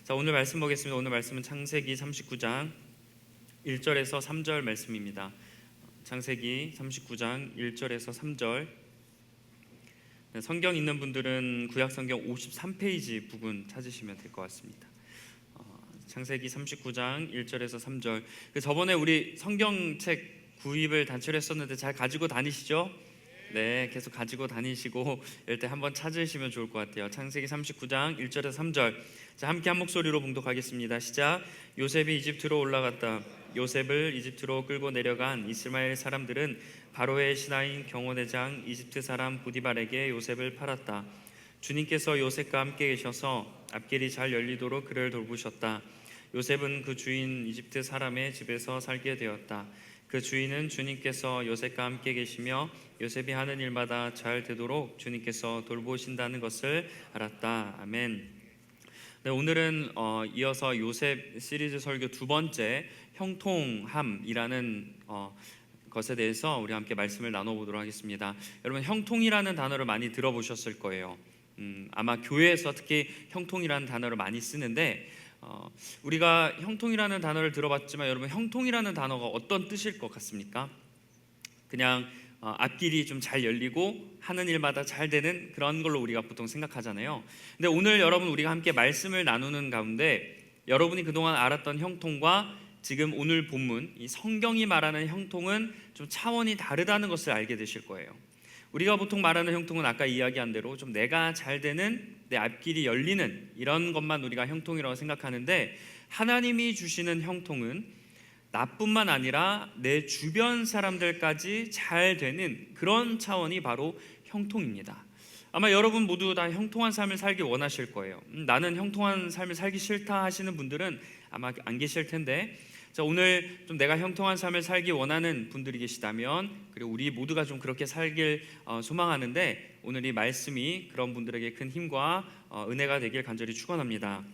자, 오늘 말씀 보겠습니다. 오늘 말씀은 창세기 39장 1절에서 3절 말씀입니다. 창세기 39장 1절에서 3절. 성경 있는 분들은 구약성경 53페이지 부분 찾으시면 될 것 같습니다. 창세기 39장 1절에서 3절. 저번에 우리 성경책 구입을 단체로 했었는데 잘 가지고 다니시죠? 네, 계속 가지고 다니시고 이럴 때 한번 찾으시면 좋을 것 같아요. 창세기 39장 1절에서 3절. 자, 함께 한 목소리로 봉독하겠습니다. 시작. 요셉이 이집트로 올라갔다. 요셉을 이집트로 끌고 내려간 이스마엘 사람들은 바로의 신하인 경호대장 이집트 사람 보디발에게 요셉을 팔았다. 주님께서 요셉과 함께 계셔서 앞길이 잘 열리도록 그를 돌보셨다. 요셉은 그 주인 이집트 사람의 집에서 살게 되었다. 그 주인은 주님께서 요셉과 함께 계시며 요셉이 하는 일마다 잘 되도록 주님께서 돌보신다는 것을 알았다. 아멘. 네, 오늘은 이어서 요셉 시리즈 설교 두 번째 형통함이라는 것에 대해서 우리 함께 말씀을 나눠보도록 하겠습니다. 여러분, 형통이라는 단어를 많이 들어보셨을 거예요. 아마 교회에서 특히 형통이라는 단어를 많이 쓰는데 우리가 형통이라는 단어를 들어봤지만 여러분, 형통이라는 단어가 어떤 뜻일 것 같습니까? 그냥 앞길이 좀 잘 열리고 하는 일마다 잘 되는 그런 걸로 우리가 보통 생각하잖아요. 근데 오늘 여러분, 우리가 함께 말씀을 나누는 가운데 여러분이 그동안 알았던 형통과 지금 오늘 본문 이 성경이 말하는 형통은 좀 차원이 다르다는 것을 알게 되실 거예요. 우리가 보통 말하는 형통은 아까 이야기한 대로 좀 내가 잘 되는, 내 앞길이 열리는 이런 것만 우리가 형통이라고 생각하는데, 하나님이 주시는 형통은 나뿐만 아니라 내 주변 사람들까지 잘 되는 그런 차원이 바로 형통입니다. 아마 여러분 모두 다 형통한 삶을 살기 원하실 거예요. 나는 형통한 삶을 살기 싫다 하시는 분들은 아마 안 계실 텐데, 자, 오늘 좀 내가 형통한 삶을 살기 원하는 분들이 계시다면, 그리고 우리 모두가 좀 그렇게 살길 소망하는데, 오늘 이 말씀이 그런 분들에게 큰 힘과 은혜가 되길 간절히 축원합니다.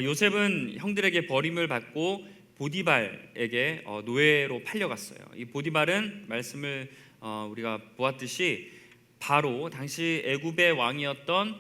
요셉은 형들에게 버림을 받고 보디발에게 노예로 팔려갔어요. 이 보디발은 말씀을 우리가 보았듯이 바로 당시 애굽의 왕이었던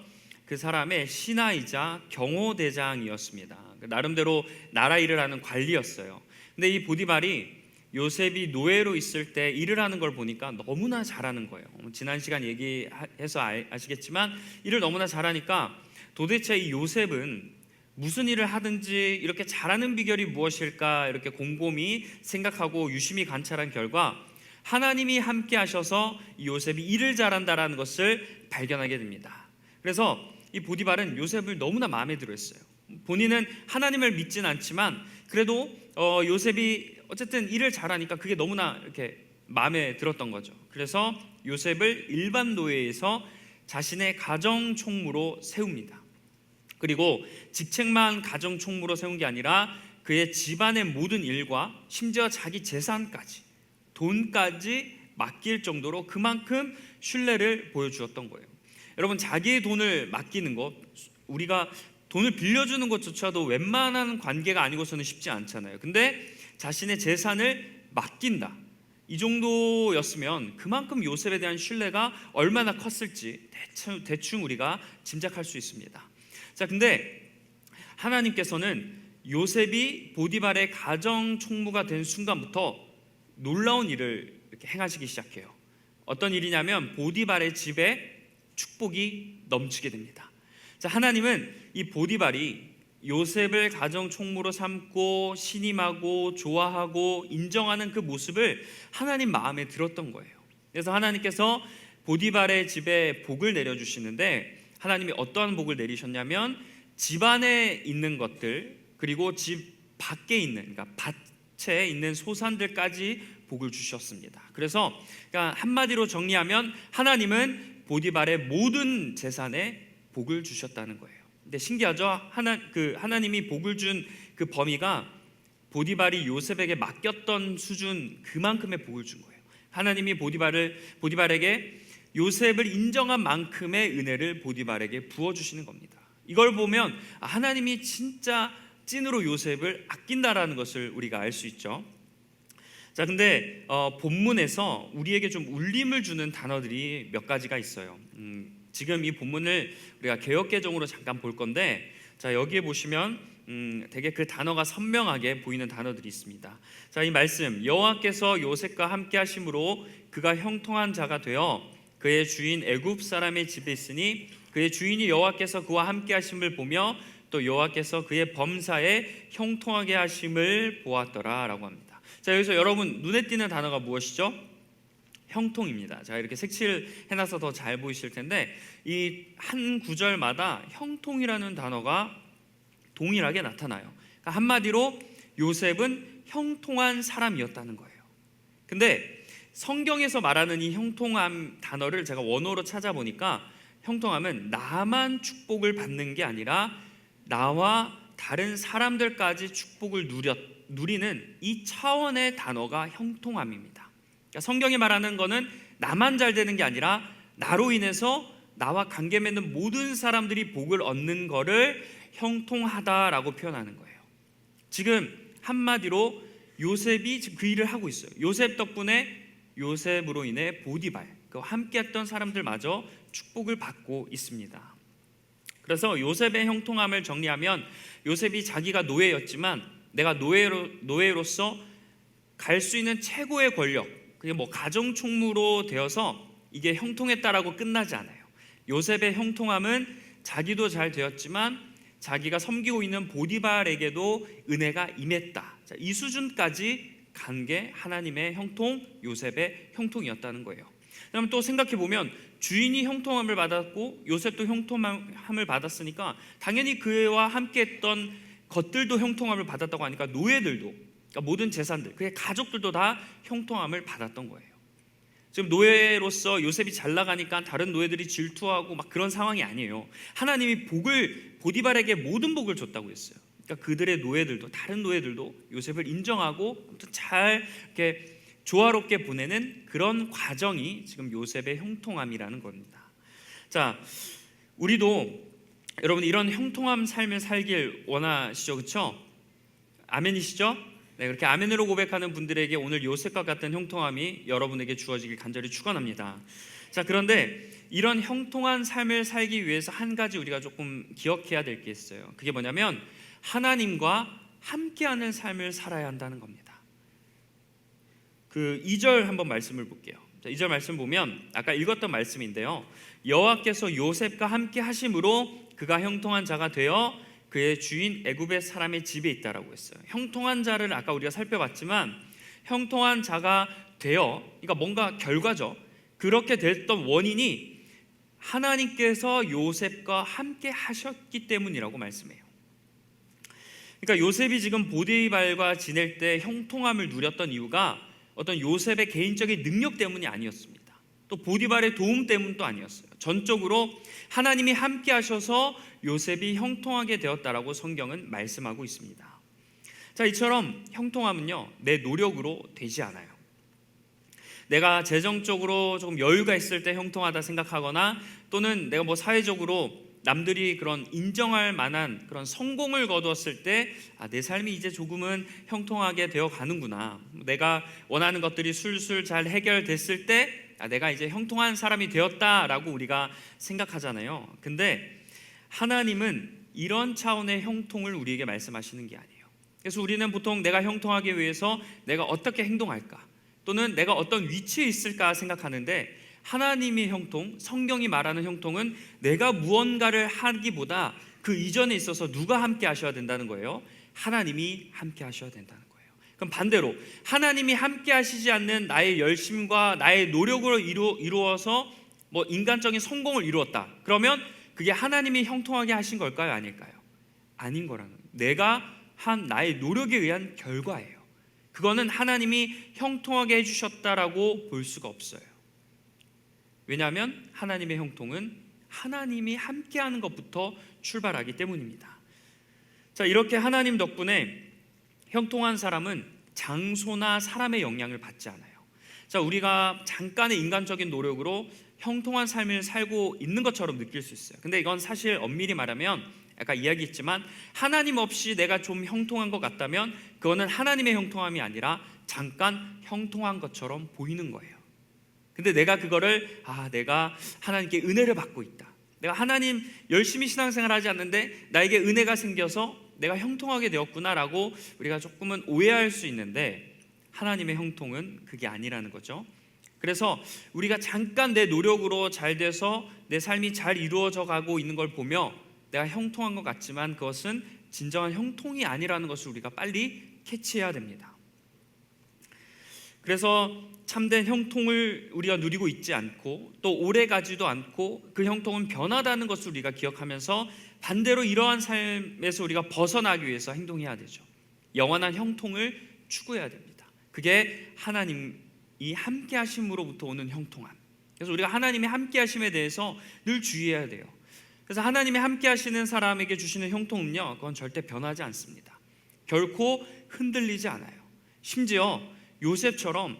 그 사람의 신하이자 경호대장이었습니다. 나름대로 나라 일을 하는 관리였어요. 근데 이 보디발이 요셉이 노예로 있을 때 일을 하는 걸 보니까 너무나 잘하는 거예요. 지난 시간 얘기해서 아시겠지만 일을 너무나 잘하니까 도대체 이 요셉은 무슨 일을 하든지 이렇게 잘하는 비결이 무엇일까 이렇게 곰곰이 생각하고 유심히 관찰한 결과 하나님이 함께 하셔서 이 요셉이 일을 잘한다라는 것을 발견하게 됩니다. 그래서 이 보디발은 요셉을 너무나 마음에 들어 했어요. 본인은 하나님을 믿진 않지만 그래도 요셉이 어쨌든 일을 잘하니까 그게 너무나 이렇게 마음에 들었던 거죠. 그래서 요셉을 일반 노예에서 자신의 가정 총무로 세웁니다. 그리고 직책만 가정 총무로 세운 게 아니라 그의 집안의 모든 일과 심지어 자기 재산까지, 돈까지 맡길 정도로 그만큼 신뢰를 보여주었던 거예요. 여러분, 자기의 돈을 맡기는 것, 우리가 돈을 빌려주는 것조차도 웬만한 관계가 아니고서는 쉽지 않잖아요. 근데 자신의 재산을 맡긴다, 이 정도였으면 그만큼 요셉에 대한 신뢰가 얼마나 컸을지 대충 우리가 짐작할 수 있습니다. 자, 근데 하나님께서는 요셉이 보디발의 가정 총무가 된 순간부터 놀라운 일을 이렇게 행하시기 시작해요. 어떤 일이냐면 보디발의 집에 축복이 넘치게 됩니다. 자, 하나님은 이 보디발이 요셉을 가정 총무로 삼고 신임하고 좋아하고 인정하는 그 모습을 하나님 마음에 들었던 거예요. 그래서 하나님께서 보디발의 집에 복을 내려주시는데, 하나님이 어떠한 복을 내리셨냐면 집 안에 있는 것들, 그리고 집 밖에 있는, 그러니까 밭에 있는 소산들까지 복을 주셨습니다. 그래서 그러니까 한마디로 정리하면 하나님은 보디발의 모든 재산에 복을 주셨다는 거예요. 근데 신기하죠? 하나님이 복을 준 그 범위가 보디발이 요셉에게 맡겼던 수준 그만큼의 복을 준 거예요. 하나님이 보디발에게 요셉을 인정한 만큼의 은혜를 보디발에게 부어주시는 겁니다. 이걸 보면 하나님이 진짜 찐으로 요셉을 아낀다라는 것을 우리가 알 수 있죠. 자, 근데 본문에서 우리에게 좀 울림을 주는 단어들이 몇 가지가 있어요. 지금 이 본문을 우리가 개역개정으로 잠깐 볼 건데, 자, 여기에 보시면 되게 그 단어가 선명하게 보이는 단어들이 있습니다. 자, 이 말씀, 여호와께서 요셉과 함께 하심으로 그가 형통한 자가 되어 그의 주인 애굽 사람의 집에 있으니 그의 주인이 여호와께서 그와 함께 하심을 보며 또 여호와께서 그의 범사에 형통하게 하심을 보았더라라고 합니다. 자, 여기서 여러분 눈에 띄는 단어가 무엇이죠? 형통입니다. 자, 이렇게 색칠해놔서 더 잘 보이실 텐데 이 한 구절마다 형통이라는 단어가 동일하게 나타나요. 그러니까 한마디로 요셉은 형통한 사람이었다는 거예요. 근데 성경에서 말하는 이 형통함 단어를 제가 원어로 찾아보니까 형통함은 나만 축복을 받는 게 아니라 나와 다른 사람들까지 축복을 누리는 이 차원의 단어가 형통함입니다. 그러니까 성경이 말하는 거는 나만 잘 되는 게 아니라 나로 인해서 나와 관계 맺는 모든 사람들이 복을 얻는 거를 형통하다라고 표현하는 거예요. 지금 한마디로 요셉이 지금 그 일을 하고 있어요. 요셉 덕분에 요셉으로 인해 보디발, 그와 함께했던 사람들마저 축복을 받고 있습니다. 그래서 요셉의 형통함을 정리하면 요셉이 자기가 노예였지만 내가 노예로서 갈 수 있는 최고의 권력, 그게 뭐 가정 총무로 되어서 이게 형통했다라고 끝나지 않아요. 요셉의 형통함은 자기도 잘 되었지만 자기가 섬기고 있는 보디발에게도 은혜가 임했다. 자, 이 수준까지 간 게 하나님의 형통, 요셉의 형통이었다는 거예요. 그다음 또 생각해 보면 주인이 형통함을 받았고 요셉도 형통함을 받았으니까 당연히 그와 함께했던 것들도 형통함을 받았다고 하니까 노예들도, 그러니까 모든 재산들, 그의 가족들도 다 형통함을 받았던 거예요. 지금 노예로서 요셉이 잘 나가니까 다른 노예들이 질투하고 막 그런 상황이 아니에요. 하나님이 보디발에게 모든 복을 줬다고 했어요. 그러니까 그들의 노예들도, 다른 노예들도 요셉을 인정하고 잘 이렇게 조화롭게 보내는 그런 과정이 지금 요셉의 형통함이라는 겁니다. 자, 우리도 여러분 이런 형통함 삶을 살길 원하시죠, 그렇죠? 아멘이시죠? 네, 그렇게 아멘으로 고백하는 분들에게 오늘 요셉과 같은 형통함이 여러분에게 주어지길 간절히 축원합니다. 자, 그런데 이런 형통한 삶을 살기 위해서 한 가지 우리가 조금 기억해야 될 게 있어요. 그게 뭐냐면 하나님과 함께하는 삶을 살아야 한다는 겁니다. 그 2절 한번 말씀을 볼게요. 자, 2절 말씀 보면 아까 읽었던 말씀인데요. 여호와께서 요셉과 함께 하심으로 그가 형통한 자가 되어 그의 주인 애굽의 사람의 집에 있다라고 했어요. 형통한 자를 아까 우리가 살펴봤지만 형통한 자가 되어, 그러니까 뭔가 결과죠. 그렇게 됐던 원인이 하나님께서 요셉과 함께 하셨기 때문이라고 말씀해요. 그러니까 요셉이 지금 보디발과 지낼 때 형통함을 누렸던 이유가 어떤 요셉의 개인적인 능력 때문이 아니었습니다. 또 보디발의 도움 때문도 아니었어요. 전적으로 하나님이 함께 하셔서 요셉이 형통하게 되었다라고 성경은 말씀하고 있습니다. 자, 이처럼 형통함은요, 내 노력으로 되지 않아요. 내가 재정적으로 조금 여유가 있을 때 형통하다 생각하거나 또는 내가 뭐 사회적으로 남들이 그런 인정할 만한 그런 성공을 거두었을 때 내 삶이 이제 조금은 형통하게 되어 가는구나, 내가 원하는 것들이 술술 잘 해결됐을 때 내가 이제 형통한 사람이 되었다라고 우리가 생각하잖아요. 근데 하나님은 이런 차원의 형통을 우리에게 말씀하시는 게 아니에요. 그래서 우리는 보통 내가 형통하기 위해서 내가 어떻게 행동할까 또는 내가 어떤 위치에 있을까 생각하는데 하나님의 형통, 성경이 말하는 형통은 내가 무언가를 하기보다 그 이전에 있어서 누가 함께 하셔야 된다는 거예요. 하나님이 함께 하셔야 된다는 거예요. 그럼 반대로 하나님이 함께 하시지 않는 나의 열심과 나의 노력으로 이루어서 뭐 인간적인 성공을 이루었다. 그러면 그게 하나님이 형통하게 하신 걸까요? 아닐까요? 아닌 거라는 거예요. 내가 한 나의 노력에 의한 결과예요. 그거는 하나님이 형통하게 해주셨다라고 볼 수가 없어요. 왜냐하면 하나님의 형통은 하나님이 함께하는 것부터 출발하기 때문입니다. 자, 이렇게 하나님 덕분에 형통한 사람은 장소나 사람의 영향을 받지 않아요. 자, 우리가 잠깐의 인간적인 노력으로 형통한 삶을 살고 있는 것처럼 느낄 수 있어요. 근데 이건 사실 엄밀히 말하면 아까 이야기했지만 하나님 없이 내가 좀 형통한 것 같다면 그거는 하나님의 형통함이 아니라 잠깐 형통한 것처럼 보이는 거예요. 근데 내가 그거를 내가 하나님께 은혜를 받고 있다, 내가 하나님 열심히 신앙생활하지 않는데 나에게 은혜가 생겨서 내가 형통하게 되었구나라고 우리가 조금은 오해할 수 있는데, 하나님의 형통은 그게 아니라는 거죠. 그래서 우리가 잠깐 내 노력으로 잘 돼서 내 삶이 잘 이루어져 가고 있는 걸 보며 내가 형통한 것 같지만 그것은 진정한 형통이 아니라는 것을 우리가 빨리 캐치해야 됩니다. 그래서 참된 형통을 우리가 누리고 있지 않고 또 오래가지도 않고 그 형통은 변하다는 것을 우리가 기억하면서 반대로 이러한 삶에서 우리가 벗어나기 위해서 행동해야 되죠. 영원한 형통을 추구해야 됩니다. 그게 하나님이 함께 하심으로부터 오는 형통함. 그래서 우리가 하나님의 함께 하심에 대해서 늘 주의해야 돼요. 그래서 하나님의 함께 하시는 사람에게 주시는 형통은요, 그건 절대 변하지 않습니다. 결코 흔들리지 않아요. 심지어 요셉처럼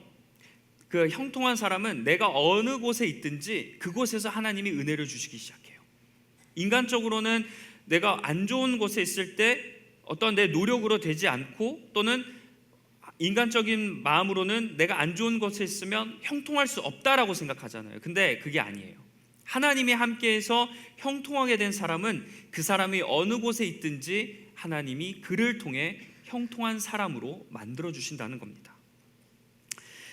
그 형통한 사람은 내가 어느 곳에 있든지 그곳에서 하나님이 은혜를 주시기 시작해요. 인간적으로는 내가 안 좋은 곳에 있을 때 어떤 내 노력으로 되지 않고, 또는 인간적인 마음으로는 내가 안 좋은 곳에 있으면 형통할 수 없다라고 생각하잖아요. 근데 그게 아니에요. 하나님이 함께해서 형통하게 된 사람은 그 사람이 어느 곳에 있든지 하나님이 그를 통해 형통한 사람으로 만들어 주신다는 겁니다.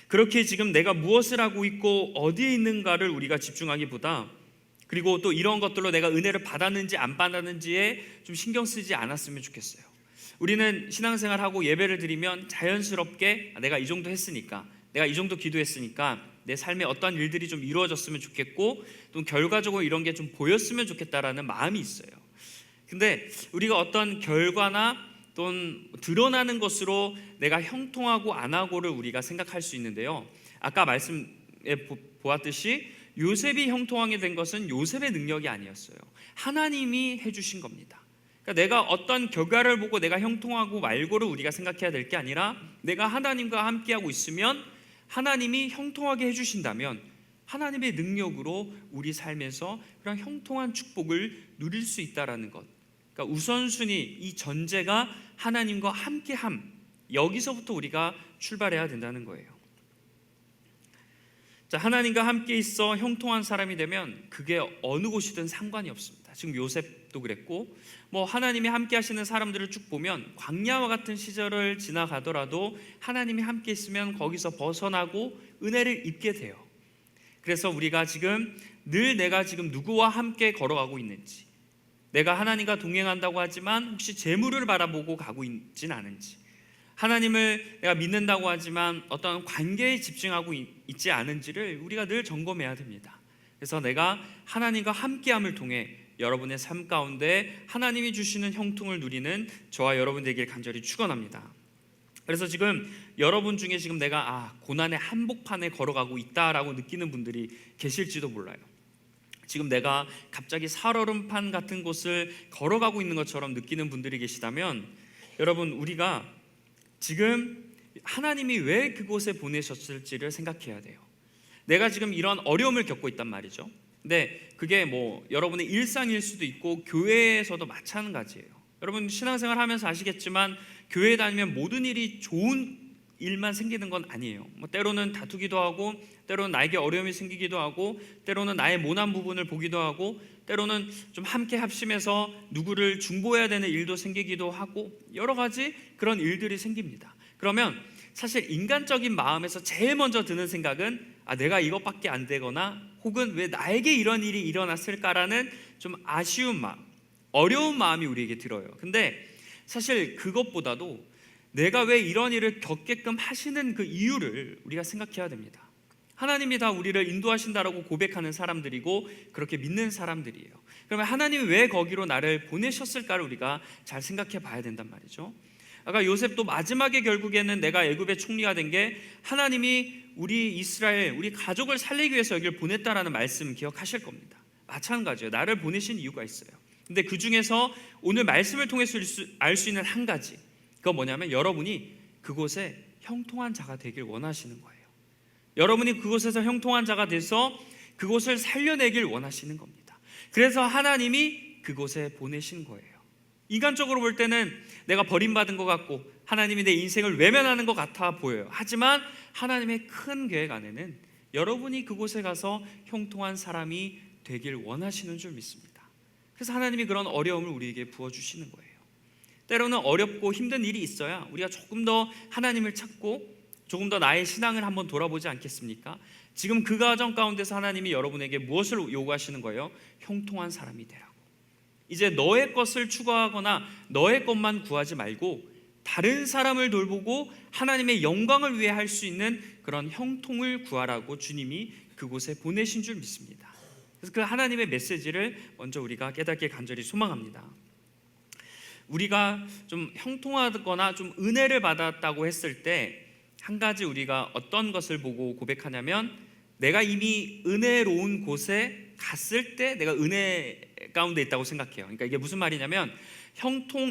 그렇게 지금 내가 무엇을 하고 있고 어디에 있는가를 우리가 집중하기보다, 그리고 또 이런 것들로 내가 은혜를 받았는지 안 받았는지에 좀 신경 쓰지 않았으면 좋겠어요. 우리는 신앙생활하고 예배를 드리면 자연스럽게 내가 이 정도 했으니까, 내가 이 정도 기도했으니까 내 삶에 어떤 일들이 좀 이루어졌으면 좋겠고, 또 결과적으로 이런 게 좀 보였으면 좋겠다라는 마음이 있어요. 근데 우리가 어떤 결과나 또는 드러나는 것으로 내가 형통하고 안 하고를 우리가 생각할 수 있는데요, 아까 말씀에 보았듯이 요셉이 형통하게 된 것은 요셉의 능력이 아니었어요. 하나님이 해주신 겁니다. 그러니까 내가 어떤 결과를 보고 내가 형통하고 말고를 우리가 생각해야 될 게 아니라, 내가 하나님과 함께하고 있으면 하나님이 형통하게 해주신다면 하나님의 능력으로 우리 삶에서 그런 형통한 축복을 누릴 수 있다라는 것. 그러니까 우선순위, 이 전제가 하나님과 함께함, 여기서부터 우리가 출발해야 된다는 거예요. 자, 하나님과 함께 있어 형통한 사람이 되면 그게 어느 곳이든 상관이 없습니다. 지금 요셉도 그랬고, 하나님이 함께 하시는 사람들을 쭉 보면 광야와 같은 시절을 지나가더라도 하나님이 함께 있으면 거기서 벗어나고 은혜를 입게 돼요. 그래서 우리가 지금 늘 내가 지금 누구와 함께 걸어가고 있는지, 내가 하나님과 동행한다고 하지만 혹시 재물을 바라보고 가고 있진 않은지, 하나님을 내가 믿는다고 하지만 어떤 관계에 집중하고 있지 않은지를 우리가 늘 점검해야 됩니다. 그래서 내가 하나님과 함께함을 통해 여러분의 삶 가운데 하나님이 주시는 형통을 누리는 저와 여러분 되길 간절히 축원합니다. 그래서 지금 여러분 중에 지금 내가 고난의 한복판에 걸어가고 있다라고 느끼는 분들이 계실지도 몰라요. 지금 내가 갑자기 살얼음판 같은 곳을 걸어가고 있는 것처럼 느끼는 분들이 계시다면, 여러분, 우리가 지금 하나님이 왜 그곳에 보내셨을지를 생각해야 돼요. 내가 지금 이런 어려움을 겪고 있단 말이죠. 근데 그게 여러분의 일상일 수도 있고 교회에서도 마찬가지예요. 여러분 신앙생활 하면서 아시겠지만 교회에 다니면 모든 일이 좋은 일만 생기는 건 아니에요. 때로는 다투기도 하고, 때로는 나에게 어려움이 생기기도 하고, 때로는 나의 모난 부분을 보기도 하고, 때로는 좀 함께 합심해서 누구를 중보해야 되는 일도 생기기도 하고, 여러 가지 그런 일들이 생깁니다. 그러면 사실 인간적인 마음에서 제일 먼저 드는 생각은 내가 이것밖에 안 되거나, 혹은 왜 나에게 이런 일이 일어났을까라는 좀 아쉬운 마음, 어려운 마음이 우리에게 들어요. 근데 사실 그것보다도 내가 왜 이런 일을 겪게끔 하시는 그 이유를 우리가 생각해야 됩니다. 하나님이 다 우리를 인도하신다라고 고백하는 사람들이고 그렇게 믿는 사람들이에요. 그러면 하나님이 왜 거기로 나를 보내셨을까를 우리가 잘 생각해 봐야 된단 말이죠. 아까 요셉도 마지막에 결국에는 내가 애굽의 총리가 된 게 하나님이 우리 이스라엘, 우리 가족을 살리기 위해서 여기를 보냈다라는 말씀 기억하실 겁니다. 마찬가지예요. 나를 보내신 이유가 있어요. 근데 그 중에서 오늘 말씀을 통해서 알 수 있는 한 가지, 그건 뭐냐면 여러분이 그곳에 형통한 자가 되길 원하시는 거예요. 여러분이 그곳에서 형통한 자가 돼서 그곳을 살려내길 원하시는 겁니다. 그래서 하나님이 그곳에 보내신 거예요. 인간적으로 볼 때는 내가 버림받은 것 같고 하나님이 내 인생을 외면하는 것 같아 보여요. 하지만 하나님의 큰 계획 안에는 여러분이 그곳에 가서 형통한 사람이 되길 원하시는 줄 믿습니다. 그래서 하나님이 그런 어려움을 우리에게 부어주시는 거예요. 때로는 어렵고 힘든 일이 있어야 우리가 조금 더 하나님을 찾고 조금 더 나의 신앙을 한번 돌아보지 않겠습니까? 지금 그 과정 가운데서 하나님이 여러분에게 무엇을 요구하시는 거예요? 형통한 사람이 되라고. 이제 너의 것을 추구하거나 너의 것만 구하지 말고 다른 사람을 돌보고 하나님의 영광을 위해 할 수 있는 그런 형통을 구하라고 주님이 그곳에 보내신 줄 믿습니다. 그래서 그 하나님의 메시지를 먼저 우리가 깨닫게 간절히 소망합니다. 우리가 좀 형통하거나 좀 은혜를 받았다고 했을 때 한 가지 우리가 어떤 것을 보고 고백하냐면, 내가 이미 은혜로운 곳에 갔을 때 내가 은혜 가운데 있다고 생각해요. 그러니까 이게 무슨 말이냐면,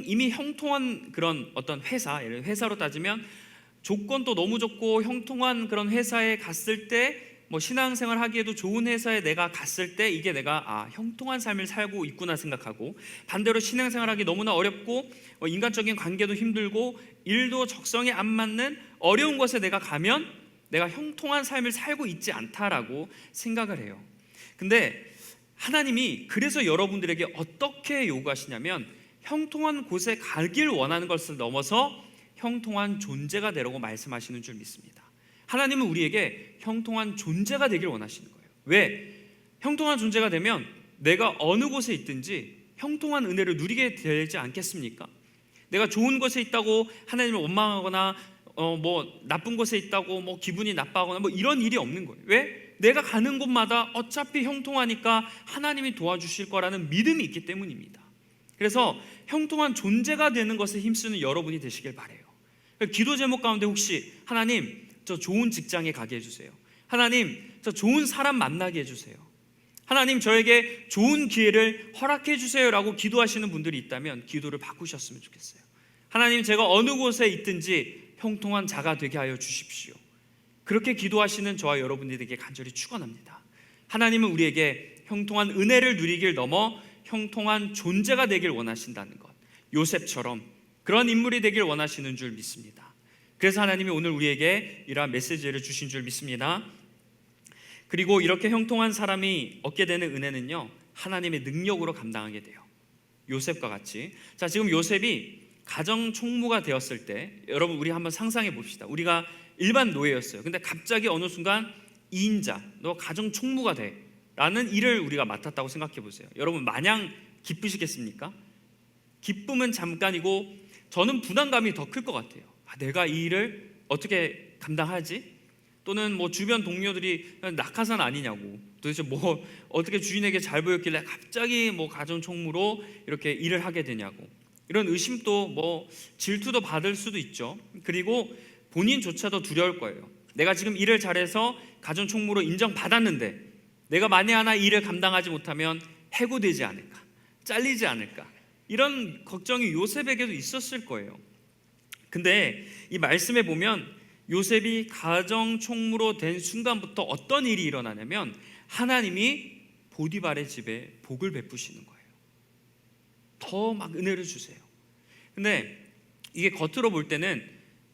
이미 형통한 그런 어떤 회사, 예를 들어 회사로 따지면 조건도 너무 좋고 형통한 그런 회사에 갔을 때, 뭐 신앙생활 하기에도 좋은 회사에 내가 갔을 때 이게 내가 형통한 삶을 살고 있구나 생각하고, 반대로 신앙생활하기 너무나 어렵고 인간적인 관계도 힘들고 일도 적성에 안 맞는 어려운 곳에 내가 가면 내가 형통한 삶을 살고 있지 않다라고 생각을 해요. 근데 하나님이 그래서 여러분들에게 어떻게 요구하시냐면, 형통한 곳에 가길 원하는 것을 넘어서 형통한 존재가 되라고 말씀하시는 줄 믿습니다. 하나님은 우리에게 형통한 존재가 되길 원하시는 거예요. 왜? 형통한 존재가 되면 내가 어느 곳에 있든지 형통한 은혜를 누리게 되지 않겠습니까? 내가 좋은 곳에 있다고 하나님을 원망하거나 뭐 나쁜 곳에 있다고 뭐 기분이 나빠하거나 뭐 이런 일이 없는 거예요. 왜? 내가 가는 곳마다 어차피 형통하니까 하나님이 도와주실 거라는 믿음이 있기 때문입니다. 그래서 형통한 존재가 되는 것에 힘쓰는 여러분이 되시길 바라요. 기도 제목 가운데 혹시 하나님, 저 좋은 직장에 가게 해주세요. 하나님, 저 좋은 사람 만나게 해주세요. 하나님, 저에게 좋은 기회를 허락해 주세요 라고 기도하시는 분들이 있다면 기도를 바꾸셨으면 좋겠어요. 하나님, 제가 어느 곳에 있든지 형통한 자가 되게 하여 주십시오. 그렇게 기도하시는 저와 여러분들에게 간절히 축원합니다. 하나님은 우리에게 형통한 은혜를 누리길 넘어 형통한 존재가 되길 원하신다는 것, 요셉처럼 그런 인물이 되길 원하시는 줄 믿습니다. 그래서 하나님이 오늘 우리에게 이러한 메시지를 주신 줄 믿습니다. 그리고 이렇게 형통한 사람이 얻게 되는 은혜는요, 하나님의 능력으로 감당하게 돼요. 요셉과 같이. 자, 지금 요셉이 가정 총무가 되었을 때, 여러분 우리 한번 상상해 봅시다. 우리가 일반 노예였어요. 근데 갑자기 어느 순간 2인자, 너 가정 총무가 돼 라는 일을 우리가 맡았다고 생각해 보세요. 여러분 마냥 기쁘시겠습니까? 기쁨은 잠깐이고 저는 부담감이 더 클 것 같아요. 내가 이 일을 어떻게 감당하지? 또는 뭐 주변 동료들이 낙하산 아니냐고, 도대체 뭐 어떻게 주인에게 잘 보였길래 갑자기 뭐 가정 총무로 이렇게 일을 하게 되냐고, 이런 의심도 뭐 질투도 받을 수도 있죠. 그리고 본인조차도 두려울 거예요. 내가 지금 일을 잘해서 가정 총무로 인정받았는데 내가 만에 하나 일을 감당하지 못하면 해고되지 않을까, 잘리지 않을까, 이런 걱정이 요셉에게도 있었을 거예요. 근데 이 말씀에 보면 요셉이 가정 총무로 된 순간부터 어떤 일이 일어나냐면, 하나님이 보디발의 집에 복을 베푸시는 거예요. 더 막 은혜를 주세요. 근데 이게 겉으로 볼 때는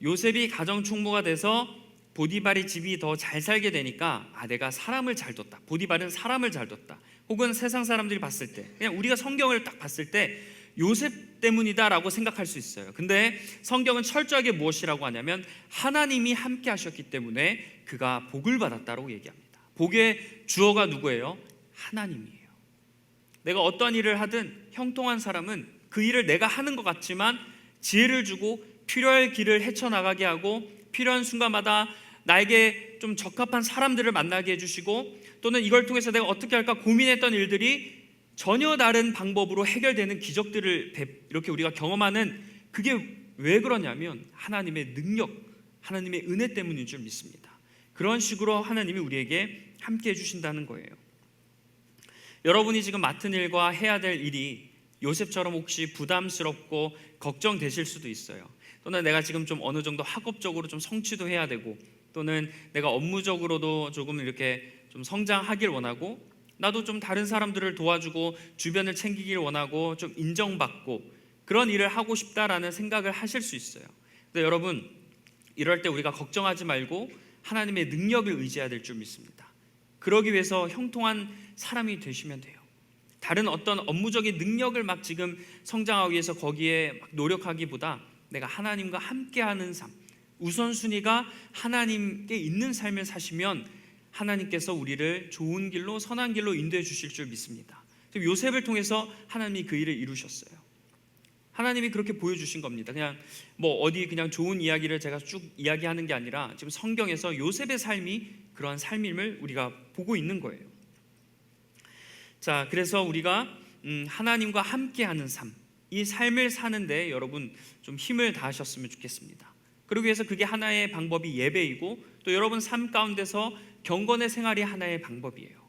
요셉이 가정 총무가 돼서 보디발의 집이 더 잘 살게 되니까 내가 사람을 잘 뒀다, 보디발은 사람을 잘 뒀다, 혹은 세상 사람들이 봤을 때, 그냥 우리가 성경을 딱 봤을 때 요셉 때문이다라고 생각할 수 있어요. 근데 성경은 철저하게 무엇이라고 하냐면, 하나님이 함께 하셨기 때문에 그가 복을 받았다고 얘기합니다. 복의 주어가 누구예요? 하나님이에요. 내가 어떤 일을 하든 형통한 사람은 그 일을 내가 하는 것 같지만 지혜를 주고 필요할 길을 헤쳐나가게 하고, 필요한 순간마다 나에게 좀 적합한 사람들을 만나게 해주시고, 또는 이걸 통해서 내가 어떻게 할까 고민했던 일들이 전혀 다른 방법으로 해결되는 기적들을 이렇게 우리가 경험하는, 그게 왜 그러냐면 하나님의 능력, 하나님의 은혜 때문인 줄 믿습니다. 그런 식으로 하나님이 우리에게 함께 해주신다는 거예요. 여러분이 지금 맡은 일과 해야 될 일이 요셉처럼 혹시 부담스럽고 걱정되실 수도 있어요. 또는 내가 지금 좀 어느 정도 학업적으로 좀 성취도 해야 되고, 또는 내가 업무적으로도 조금 이렇게 좀 성장하길 원하고, 나도 좀 다른 사람들을 도와주고 주변을 챙기길 원하고 좀 인정받고 그런 일을 하고 싶다라는 생각을 하실 수 있어요. 근데 여러분, 이럴 때 우리가 걱정하지 말고 하나님의 능력을 의지해야 될 줄 믿습니다. 그러기 위해서 형통한 사람이 되시면 돼요. 다른 어떤 업무적인 능력을 막 지금 성장하기 위해서 거기에 막 노력하기보다 내가 하나님과 함께하는 삶, 우선순위가 하나님께 있는 삶을 사시면 하나님께서 우리를 좋은 길로, 선한 길로 인도해 주실 줄 믿습니다. 요셉을 통해서 하나님이 그 일을 이루셨어요. 하나님이 그렇게 보여주신 겁니다. 그냥 뭐 어디 그냥 좋은 이야기를 제가 쭉 이야기하는 게 아니라 지금 성경에서 요셉의 삶이 그러한 삶임을 우리가 보고 있는 거예요. 자, 그래서 우리가 하나님과 함께하는 삶, 이 삶을 사는데 여러분 좀 힘을 다하셨으면 좋겠습니다. 그러기 위해서 그게 하나의 방법이 예배이고, 또 여러분 삶 가운데서 경건의 생활이 하나의 방법이에요.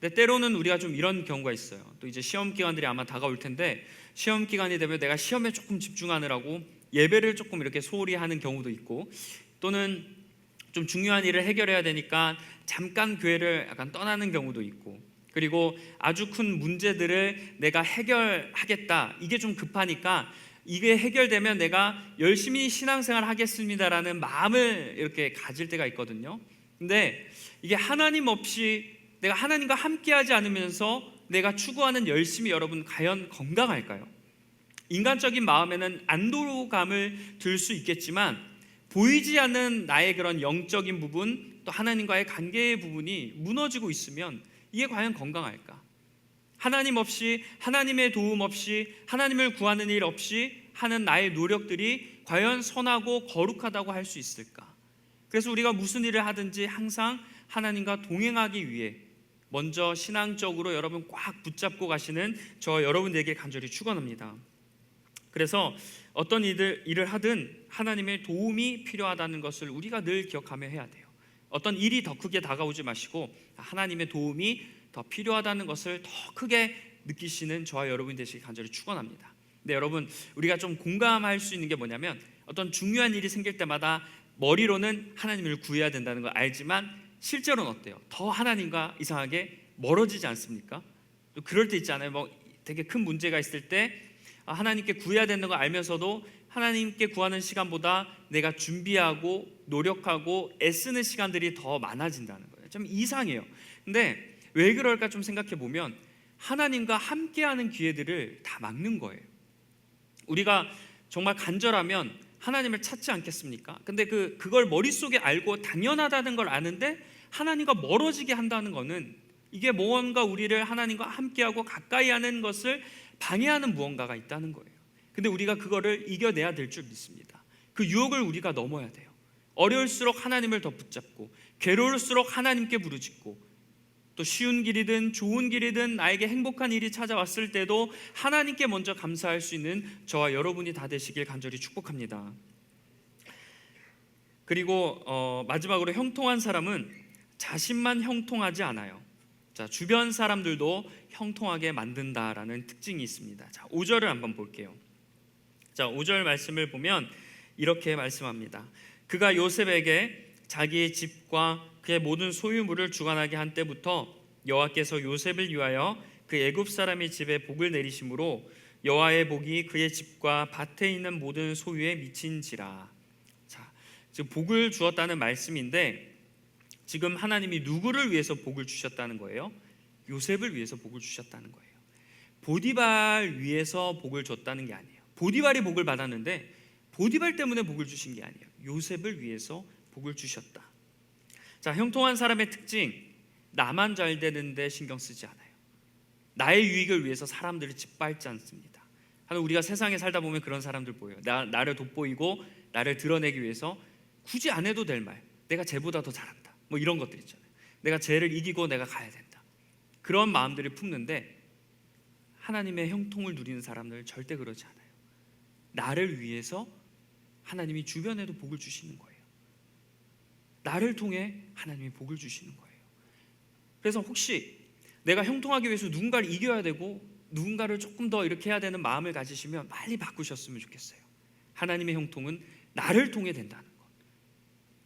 근데 때로는 우리가 좀 이런 경우가 있어요. 또 이제 시험 기간들이 아마 다가올 텐데, 시험 기간이 되면 내가 시험에 조금 집중하느라고 예배를 조금 이렇게 소홀히 하는 경우도 있고, 또는 좀 중요한 일을 해결해야 되니까 잠깐 교회를 약간 떠나는 경우도 있고, 그리고 아주 큰 문제들을 내가 해결하겠다, 이게 좀 급하니까 이게 해결되면 내가 열심히 신앙생활 하겠습니다라는 마음을 이렇게 가질 때가 있거든요. 근데 이게 하나님 없이, 내가 하나님과 함께하지 않으면서 내가 추구하는 열심이 여러분 과연 건강할까요? 인간적인 마음에는 안도감을 들 수 있겠지만, 보이지 않는 나의 그런 영적인 부분, 또 하나님과의 관계의 부분이 무너지고 있으면 이게 과연 건강할까? 하나님 없이, 하나님의 도움 없이, 하나님을 구하는 일 없이 하는 나의 노력들이 과연 선하고 거룩하다고 할 수 있을까? 그래서 우리가 무슨 일을 하든지 항상 하나님과 동행하기 위해 먼저 신앙적으로 여러분 꽉 붙잡고 가시는 저 여러분들에게 간절히 축원합니다. 그래서 어떤 일을 하든 하나님의 도움이 필요하다는 것을 우리가 늘 기억하며 해야 돼요. 어떤 일이 더 크게 다가오지 마시고 하나님의 도움이 더 필요하다는 것을 더 크게 느끼시는 저와 여러분이 되시길 간절히 축원합니다. 근데 여러분, 우리가 좀 공감할 수 있는 게 뭐냐면, 어떤 중요한 일이 생길 때마다 머리로는 하나님을 구해야 된다는 걸 알지만 실제로는 어때요? 더 하나님과 이상하게 멀어지지 않습니까? 또 그럴 때 있잖아요. 뭐 되게 큰 문제가 있을 때 하나님께 구해야 되는 걸 알면서도 하나님께 구하는 시간보다 내가 준비하고 노력하고 애쓰는 시간들이 더 많아진다는 거예요. 좀 이상해요. 근데 왜 그럴까 좀 생각해 보면 하나님과 함께하는 기회들을 다 막는 거예요. 우리가 정말 간절하면 하나님을 찾지 않겠습니까? 근데 그걸 머릿속에 알고 당연하다는 걸 아는데 하나님과 멀어지게 한다는 거는, 이게 무언가 우리를 하나님과 함께하고 가까이 하는 것을 방해하는 무언가가 있다는 거예요. 근데 우리가 그거를 이겨내야 될 줄 믿습니다. 그 유혹을 우리가 넘어야 돼요. 어려울수록 하나님을 더 붙잡고, 괴로울수록 하나님께 부르짖고, 또 쉬운 길이든 좋은 길이든 나에게 행복한 일이 찾아왔을 때도 하나님께 먼저 감사할 수 있는 저와 여러분이 다 되시길 간절히 축복합니다. 그리고 마지막으로 형통한 사람은 자신만 형통하지 않아요. 자, 주변 사람들도 형통하게 만든다라는 특징이 있습니다. 자, 5절을 한번 볼게요. 자, 5절 말씀을 보면 이렇게 말씀합니다. 그가 요셉에게 자기의 집과 그의 모든 소유물을 주관하게 한 때부터 여호와께서 요셉을 위하여 그 애굽 사람의 집에 복을 내리심으로 여호와의 복이 그의 집과 밭에 있는 모든 소유에 미친지라. 자, 지금 복을 주었다는 말씀인데, 지금 하나님이 누구를 위해서 복을 주셨다는 거예요? 요셉을 위해서 복을 주셨다는 거예요. 보디발 위해서 복을 줬다는 게 아니에요. 보디발이 복을 받았는데 보디발 때문에 복을 주신 게 아니에요. 요셉을 위해서 복을 주셨다. 자, 형통한 사람의 특징, 나만 잘 되는데 신경 쓰지 않아요. 나의 유익을 위해서 사람들을 짓밟지 않습니다. 우리가 세상에 살다 보면 그런 사람들 보여요. 나를 돋보이고 나를 드러내기 위해서 굳이 안 해도 될 말, 내가 쟤보다 더 잘한다, 뭐 이런 것들 있잖아요. 내가 쟤를 이기고 내가 가야 된다, 그런 마음들을 품는데, 하나님의 형통을 누리는 사람들 절대 그러지 않아요. 나를 위해서 하나님이 주변에도 복을 주시는 거예요. 나를 통해 하나님이 복을 주시는 거예요. 그래서 혹시 내가 형통하기 위해서 누군가를 이겨야 되고 누군가를 조금 더 이렇게 해야 되는 마음을 가지시면 빨리 바꾸셨으면 좋겠어요. 하나님의 형통은 나를 통해 된다는 것,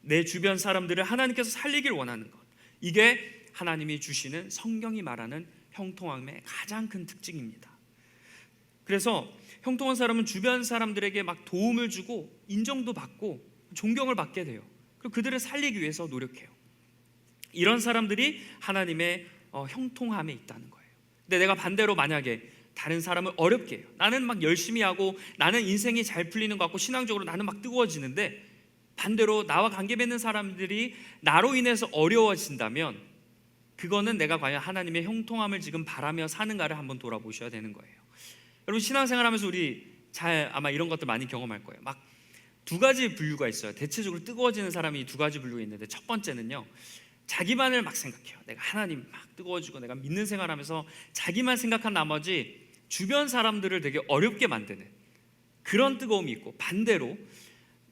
내 주변 사람들을 하나님께서 살리길 원하는 것, 이게 하나님이 주시는, 성경이 말하는 형통함의 가장 큰 특징입니다. 그래서 형통한 사람은 주변 사람들에게 막 도움을 주고 인정도 받고 존경을 받게 돼요. 그리고 그들을 살리기 위해서 노력해요. 이런 사람들이 하나님의 형통함에 있다는 거예요. 근데 내가 반대로 만약에 다른 사람을 어렵게 해요. 나는 막 열심히 하고 나는 인생이 잘 풀리는 것 같고 신앙적으로 나는 막 뜨거워지는데 반대로 나와 관계 맺는 사람들이 나로 인해서 어려워진다면 그거는 내가 과연 하나님의 형통함을 지금 바라며 사는가를 한번 돌아보셔야 되는 거예요. 여러분 신앙생활하면서 우리 잘 아마 이런 것들 많이 경험할 거예요. 막 두 가지 분류가 있어요. 대체적으로 뜨거워지는 사람이 두 가지 분류가 있는데 첫 번째는요, 자기만을 막 생각해요. 내가 하나님 막 뜨거워지고 내가 믿는 생활하면서 자기만 생각한 나머지 주변 사람들을 되게 어렵게 만드는 그런 뜨거움이 있고, 반대로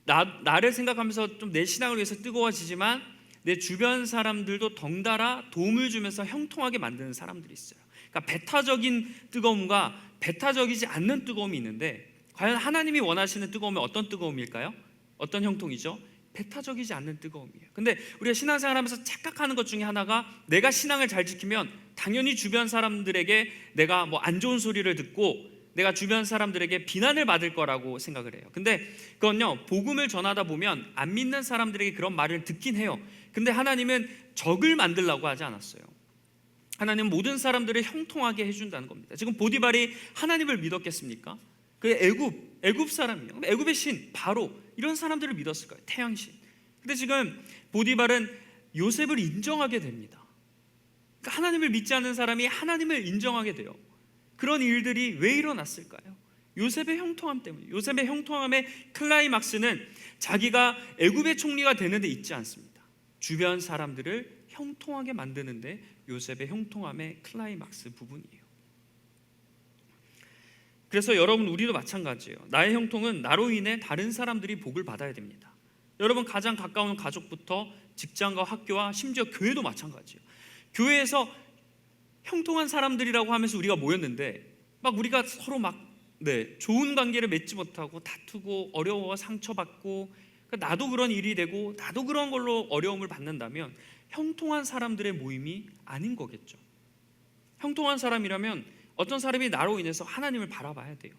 나를 생각하면서 좀 내 신앙을 위해서 뜨거워지지만 내 주변 사람들도 덩달아 도움을 주면서 형통하게 만드는 사람들이 있어요. 그러니까 배타적인 뜨거움과 배타적이지 않는 뜨거움이 있는데, 과연 하나님이 원하시는 뜨거움은 어떤 뜨거움일까요? 어떤 형통이죠? 배타적이지 않는 뜨거움이에요. 근데 우리가 신앙생활하면서 착각하는 것 중에 하나가, 내가 신앙을 잘 지키면 당연히 주변 사람들에게 내가 뭐 안 좋은 소리를 듣고 내가 주변 사람들에게 비난을 받을 거라고 생각을 해요. 근데 그건요, 복음을 전하다 보면 안 믿는 사람들에게 그런 말을 듣긴 해요. 근데 하나님은 적을 만들라고 하지 않았어요. 하나님은 모든 사람들을 형통하게 해준다는 겁니다. 지금 보디발이 하나님을 믿었겠습니까? 그 애굽 사람이요. 애굽의 신 바로 이런 사람들을 믿었을 거예요. 태양신. 근데 지금 보디발은 요셉을 인정하게 됩니다. 그러니까 하나님을 믿지 않는 사람이 하나님을 인정하게 돼요. 그런 일들이 왜 일어났을까요? 요셉의 형통함 때문에. 요셉의 형통함의 클라이막스는 자기가 애굽의 총리가 되는 데 있지 않습니다. 주변 사람들을 형통하게 만드는데 요셉의 형통함의 클라이막스 부분이에요. 그래서 여러분, 우리도 마찬가지예요. 나의 형통은 나로 인해 다른 사람들이 복을 받아야 됩니다. 여러분, 가장 가까운 가족부터 직장과 학교와 심지어 교회도 마찬가지예요. 교회에서 형통한 사람들이라고 하면서 우리가 모였는데 막 우리가 서로 막 좋은 관계를 맺지 못하고 다투고 어려워 상처받고, 그러니까 나도 그런 일이 되고 나도 그런 걸로 어려움을 받는다면 형통한 사람들의 모임이 아닌 거겠죠. 형통한 사람이라면 어떤 사람이 나로 인해서 하나님을 바라봐야 돼요.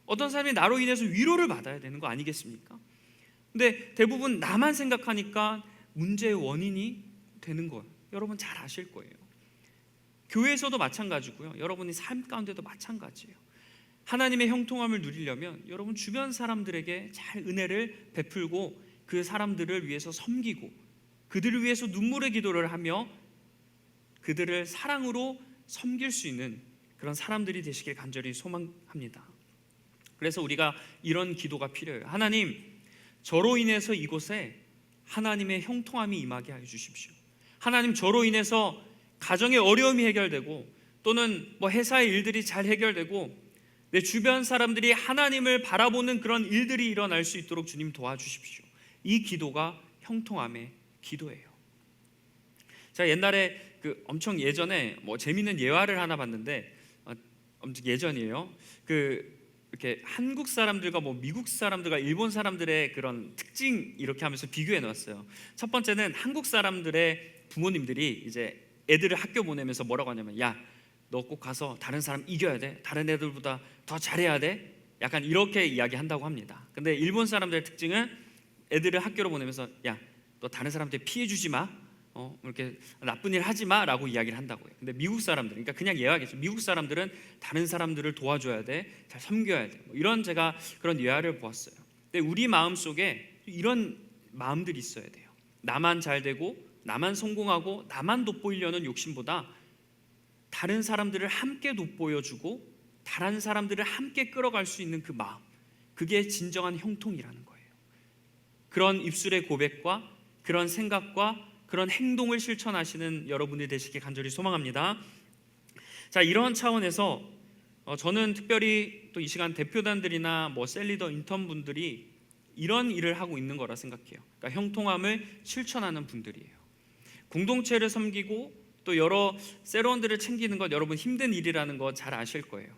어떤 사람이 나로 인해서 위로를 받아야 되는 거 아니겠습니까? 근데 대부분 나만 생각하니까 문제의 원인이 되는 거예요. 여러분 잘 아실 거예요. 교회에서도 마찬가지고요. 여러분의 삶 가운데도 마찬가지예요. 하나님의 형통함을 누리려면 여러분 주변 사람들에게 잘 은혜를 베풀고 그 사람들을 위해서 섬기고 그들을 위해서 눈물의 기도를 하며 그들을 사랑으로 섬길 수 있는 그런 사람들이 되시길 간절히 소망합니다. 그래서 우리가 이런 기도가 필요해요. 하나님, 저로 인해서 이곳에 하나님의 형통함이 임하게 하여 주십시오. 하나님, 저로 인해서 가정의 어려움이 해결되고 또는 뭐 회사의 일들이 잘 해결되고 내 주변 사람들이 하나님을 바라보는 그런 일들이 일어날 수 있도록 주님 도와주십시오. 이 기도가 형통함의 기도예요. 제가 옛날에 엄청 예전에 뭐 재밌는 예화를 하나 봤는데, 엄청 예전이에요. 이렇게 한국 사람들과 뭐 미국 사람들과 일본 사람들의 그런 특징 이렇게 하면서 비교해 놓았어요. 첫 번째는 한국 사람들의 부모님들이 이제 애들을 학교 보내면서 뭐라고 하냐면, 야, 너 꼭 가서 다른 사람 이겨야 돼. 다른 애들보다 더 잘해야 돼. 약간 이렇게 이야기한다고 합니다. 근데 일본 사람들의 특징은 애들을 학교로 보내면서, 야, 너 다른 사람한테 피해 주지 마. 이렇게 나쁜 일 하지 마라고 이야기를 한다고요. 근데 미국 사람들, 그러니까 그냥 예화겠죠. 미국 사람들은 다른 사람들을 도와줘야 돼, 잘 섬겨야 돼. 이런 제가 그런 예화를 보았어요. 근데 우리 마음 속에 이런 마음들이 있어야 돼요. 나만 잘 되고, 나만 성공하고, 나만 돋보이려는 욕심보다 다른 사람들을 함께 돋보여주고, 다른 사람들을 함께 끌어갈 수 있는 그 마음, 그게 진정한 형통이라는 거예요. 그런 입술의 고백과 그런 생각과 그런 행동을 실천하시는 여러분이 되시길 간절히 소망합니다. 자, 이런 차원에서 저는 특별히 또 이 시간 대표단들이나 뭐 셀리더 인턴분들이 이런 일을 하고 있는 거라 생각해요. 그러니까 형통함을 실천하는 분들이에요. 공동체를 섬기고 또 여러 세로원들을 챙기는 것, 여러분 힘든 일이라는 거 잘 아실 거예요.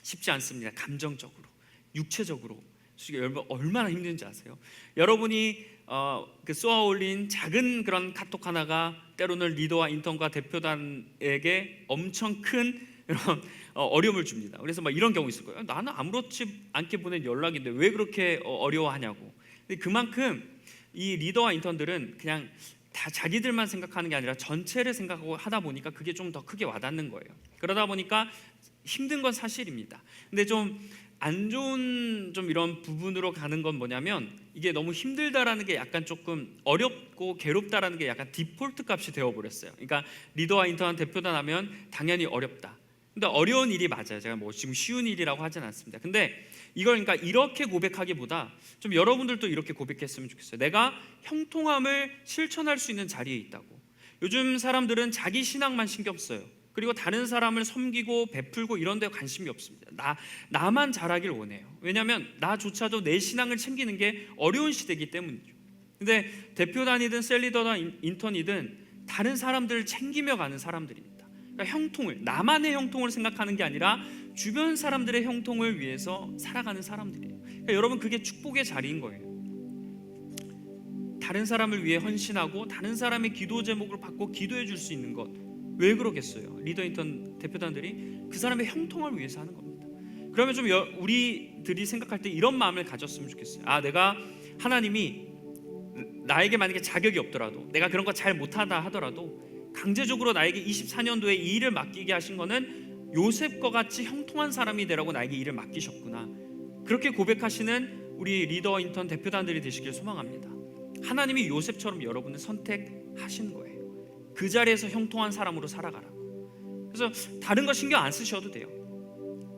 쉽지 않습니다. 감정적으로, 육체적으로 여러분 얼마나 힘든지 아세요? 여러분이 쏘아 올린 작은 그런 카톡 하나가 때로는 리더와 인턴과 대표단에게 엄청 큰 이런 어려움을 줍니다. 그래서 막 이런 경우 있을 거예요. 나는 아무렇지 않게 보낸 연락인데 왜 그렇게 어려워하냐고. 근데 그만큼 이 리더와 인턴들은 그냥 다 자기들만 생각하는 게 아니라 전체를 생각하고 하다 보니까 그게 좀 더 크게 와닿는 거예요. 그러다 보니까 힘든 건 사실입니다. 근데 좀 안 좋은 좀 이런 부분으로 가는 건 뭐냐면, 이게 너무 힘들다라는 게 약간 조금 어렵고 괴롭다라는 게 약간 디폴트 값이 되어버렸어요. 그러니까 리더와 인턴 대표단 하면 당연히 어렵다. 근데 어려운 일이 맞아요. 제가 뭐 지금 쉬운 일이라고 하진 않습니다. 근데 이걸 그러니까 이렇게 고백하기보다 좀 여러분들도 이렇게 고백했으면 좋겠어요. 내가 형통함을 실천할 수 있는 자리에 있다고. 요즘 사람들은 자기 신앙만 신경 써요. 그리고 다른 사람을 섬기고 베풀고 이런 데 관심이 없습니다. 나만 잘하길 원해요. 왜냐하면 나조차도 내 신앙을 챙기는 게 어려운 시대이기 때문이죠. 근데 대표단이든 셀리더든 인턴이든 다른 사람들을 챙기며 가는 사람들입니다. 그러니까 형통을, 나만의 형통을 생각하는 게 아니라 주변 사람들의 형통을 위해서 살아가는 사람들이에요. 그러니까 여러분, 그게 축복의 자리인 거예요. 다른 사람을 위해 헌신하고 다른 사람의 기도 제목을 받고 기도해 줄 수 있는 것, 왜 그러겠어요? 리더 인턴 대표단들이 그 사람의 형통을 위해서 하는 겁니다. 그러면 좀 우리들이 생각할 때 이런 마음을 가졌으면 좋겠어요. 내가 하나님이 나에게 만약에 자격이 없더라도, 내가 그런 거 잘 못하다 하더라도 강제적으로 나에게 24년도에 이 일을 맡기게 하신 거는 요셉과 같이 형통한 사람이 되라고 나에게 일을 맡기셨구나. 그렇게 고백하시는 우리 리더 인턴 대표단들이 되시길 소망합니다. 하나님이 요셉처럼 여러분을 선택하신 거예요. 그 자리에서 형통한 사람으로 살아가라고. 그래서 다른 거 신경 안 쓰셔도 돼요.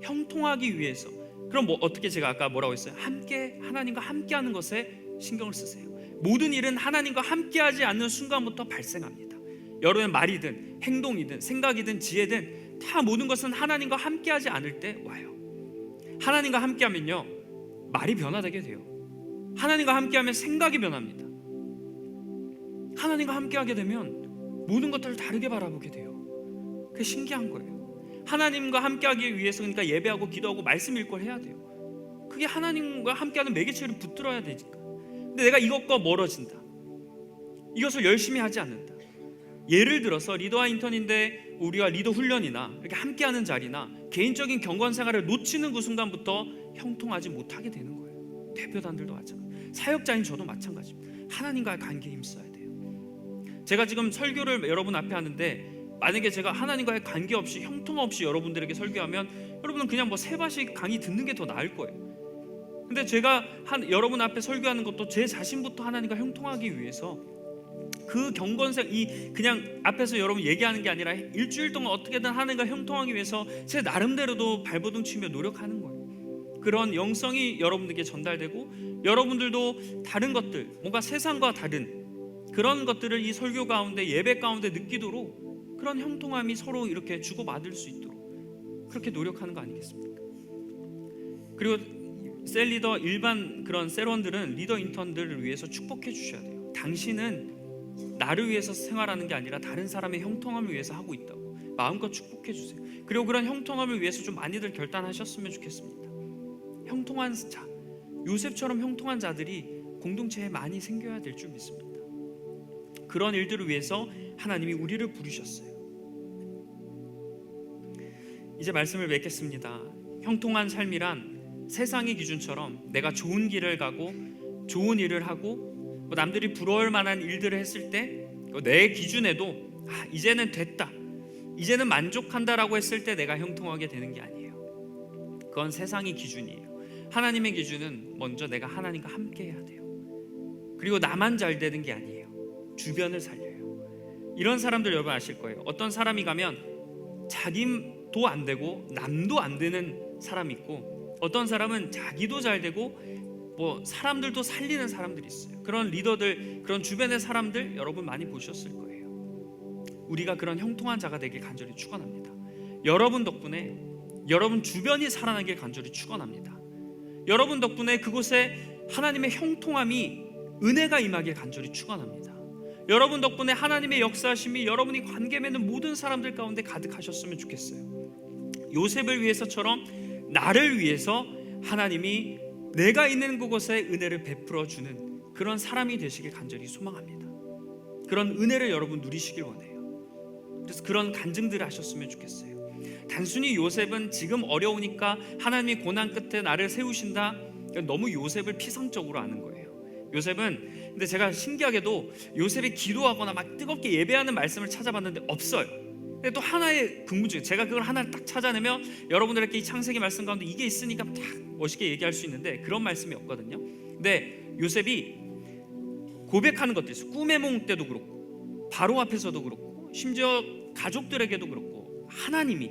형통하기 위해서. 그럼 어떻게, 제가 아까 뭐라고 했어요? 함께, 하나님과 함께하는 것에 신경을 쓰세요. 모든 일은 하나님과 함께하지 않는 순간부터 발생합니다. 여러분의 말이든 행동이든 생각이든 지혜든 다 모든 것은 하나님과 함께하지 않을 때 와요. 하나님과 함께하면요, 말이 변화되게 돼요. 하나님과 함께하면 생각이 변합니다. 하나님과 함께하게 되면 모든 것들을 다르게 바라보게 돼요. 그게 신기한 거예요. 하나님과 함께하기 위해서 그러니까 예배하고 기도하고 말씀 읽고 해야 돼요. 그게 하나님과 함께하는 매개체를 붙들어야 되니까. 근데 내가 이것과 멀어진다, 이것을 열심히 하지 않는다. 예를 들어서 리더와 인턴인데 우리가 리더 훈련이나 이렇게 함께하는 자리나 개인적인 경건 생활을 놓치는 그 순간부터 형통하지 못하게 되는 거예요. 대표단들도 마찬가지, 사역자인 저도 마찬가지입니다. 하나님과의 관계에 힘써야 돼요. 제가 지금 설교를 여러분 앞에 하는데, 만약에 제가 하나님과의 관계 없이 형통 없이 여러분들에게 설교하면 여러분은 그냥 뭐 세바시 강의 듣는 게 더 나을 거예요. 근데 제가 여러분 앞에 설교하는 것도 제 자신부터 하나님과 형통하기 위해서, 그 경건생, 이 그냥 앞에서 여러분 얘기하는 게 아니라 일주일 동안 어떻게든 하나님과 형통하기 위해서 제 나름대로도 발버둥 치며 노력하는 거예요. 그런 영성이 여러분들께 전달되고, 여러분들도 다른 것들, 뭔가 세상과 다른 그런 것들을 이 설교 가운데, 예배 가운데 느끼도록, 그런 형통함이 서로 이렇게 주고받을 수 있도록 그렇게 노력하는 거 아니겠습니까? 그리고 셀리더, 일반 그런 셀원들은 리더 인턴들을 위해서 축복해 주셔야 돼요. 당신은 나를 위해서 생활하는 게 아니라 다른 사람의 형통함을 위해서 하고 있다고 마음껏 축복해 주세요. 그리고 그런 형통함을 위해서 좀 많이들 결단하셨으면 좋겠습니다. 형통한 자, 요셉처럼 형통한 자들이 공동체에 많이 생겨야 될 줄 믿습니다. 그런 일들을 위해서 하나님이 우리를 부르셨어요. 이제 말씀을 맺겠습니다. 형통한 삶이란 세상의 기준처럼 내가 좋은 길을 가고 좋은 일을 하고 남들이 부러울 만한 일들을 했을 때 내 기준에도 이제는 됐다, 이제는 만족한다라고 했을 때 내가 형통하게 되는 게 아니에요. 그건 세상의 기준이에요. 하나님의 기준은 먼저 내가 하나님과 함께 해야 돼요. 그리고 나만 잘 되는 게 아니에요. 주변을 살려요. 이런 사람들 여러분 아실 거예요. 어떤 사람이 가면 자기도 안 되고 남도 안 되는 사람이 있고, 어떤 사람은 자기도 잘 되고 뭐 사람들도 살리는 사람들이 있어요. 그런 리더들, 그런 주변의 사람들 여러분 많이 보셨을 거예요. 우리가 그런 형통한 자가 되길 간절히 축원합니다. 여러분 덕분에 여러분 주변이 살아나길 간절히 축원합니다. 여러분 덕분에 그곳에 하나님의 형통함이, 은혜가 임하길 간절히 축원합니다. 여러분 덕분에 하나님의 역사하심이 여러분이 관계 맺는 모든 사람들 가운데 가득하셨으면 좋겠어요. 요셉을 위해서처럼 나를 위해서 하나님이 내가 있는 그곳에 은혜를 베풀어 주는 그런 사람이 되시길 간절히 소망합니다. 그런 은혜를 여러분 누리시길 원해요. 그래서 그런 간증들을 하셨으면 좋겠어요. 단순히 요셉은 지금 어려우니까 하나님이 고난 끝에 나를 세우신다, 너무 요셉을 피상적으로 아는 거예요. 요셉은, 근데 제가 신기하게도 요셉이 기도하거나 막 뜨겁게 예배하는 말씀을 찾아봤는데 없어요. 근데 또 하나의 궁금증, 제가 그걸 하나를 딱 찾아내면 여러분들에게 이 창세기 말씀 가운데 이게 있으니까 딱 멋있게 얘기할 수 있는데 그런 말씀이 없거든요. 근데 요셉이 고백하는 것도 있어요. 꿈의 몽 때도 그렇고 바로 앞에서도 그렇고 심지어 가족들에게도 그렇고 하나님이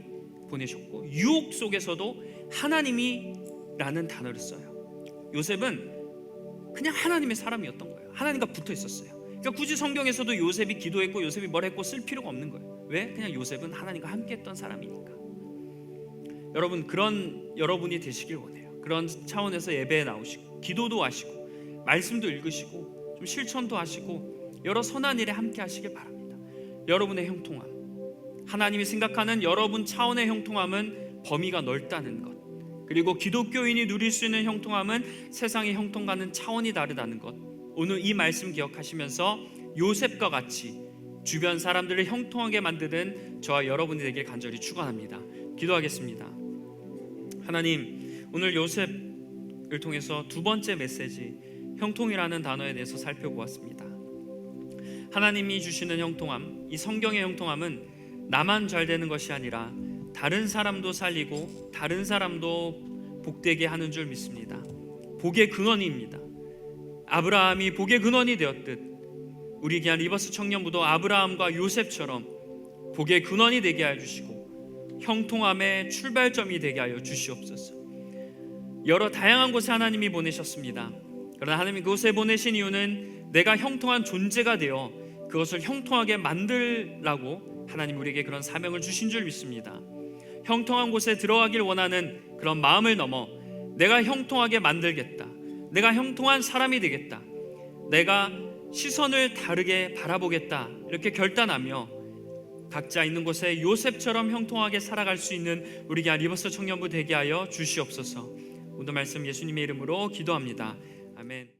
보내셨고 유혹 속에서도 하나님이라는 단어를 써요. 요셉은 그냥 하나님의 사람이었던 거예요. 하나님과 붙어 있었어요. 그러니까 굳이 성경에서도 요셉이 기도했고 요셉이 뭘 했고 쓸 필요가 없는 거예요. 왜? 그냥 요셉은 하나님과 함께 했던 사람이니까. 여러분, 그런 여러분이 되시길 원해요. 그런 차원에서 예배에 나오시고 기도도 하시고 말씀도 읽으시고 좀 실천도 하시고 여러 선한 일에 함께 하시길 바랍니다. 여러분의 형통함, 하나님이 생각하는 여러분 차원의 형통함은 범위가 넓다는 것, 그리고 기독교인이 누릴 수 있는 형통함은 세상의 형통과는 차원이 다르다는 것, 오늘 이 말씀 기억하시면서 요셉과 같이 주변 사람들을 형통하게 만드는 저와 여러분이 되길 간절히 축원합니다. 기도하겠습니다. 하나님, 오늘 요셉을 통해서 두 번째 메시지 형통이라는 단어에 대해서 살펴보았습니다. 하나님이 주시는 형통함, 이 성경의 형통함은 나만 잘 되는 것이 아니라 다른 사람도 살리고 다른 사람도 복되게 하는 줄 믿습니다. 복의 근원입니다. 아브라함이 복의 근원이 되었듯 우리 귀한 리버스 청년부도 아브라함과 요셉처럼 복의 근원이 되게 하여 주시고 형통함의 출발점이 되게 하여 주시옵소서. 여러 다양한 곳에 하나님이 보내셨습니다. 그러나 하나님이 그곳에 보내신 이유는 내가 형통한 존재가 되어 그것을 형통하게 만들라고 하나님 우리에게 그런 사명을 주신 줄 믿습니다. 형통한 곳에 들어가길 원하는 그런 마음을 넘어 내가 형통하게 만들겠다, 내가 형통한 사람이 되겠다, 내가 시선을 다르게 바라보겠다, 이렇게 결단하며 각자 있는 곳에 요셉처럼 형통하게 살아갈 수 있는 우리 귀한 리버스 청년부 되게 하여 주시옵소서. 오늘 말씀 예수님의 이름으로 기도합니다. 아멘.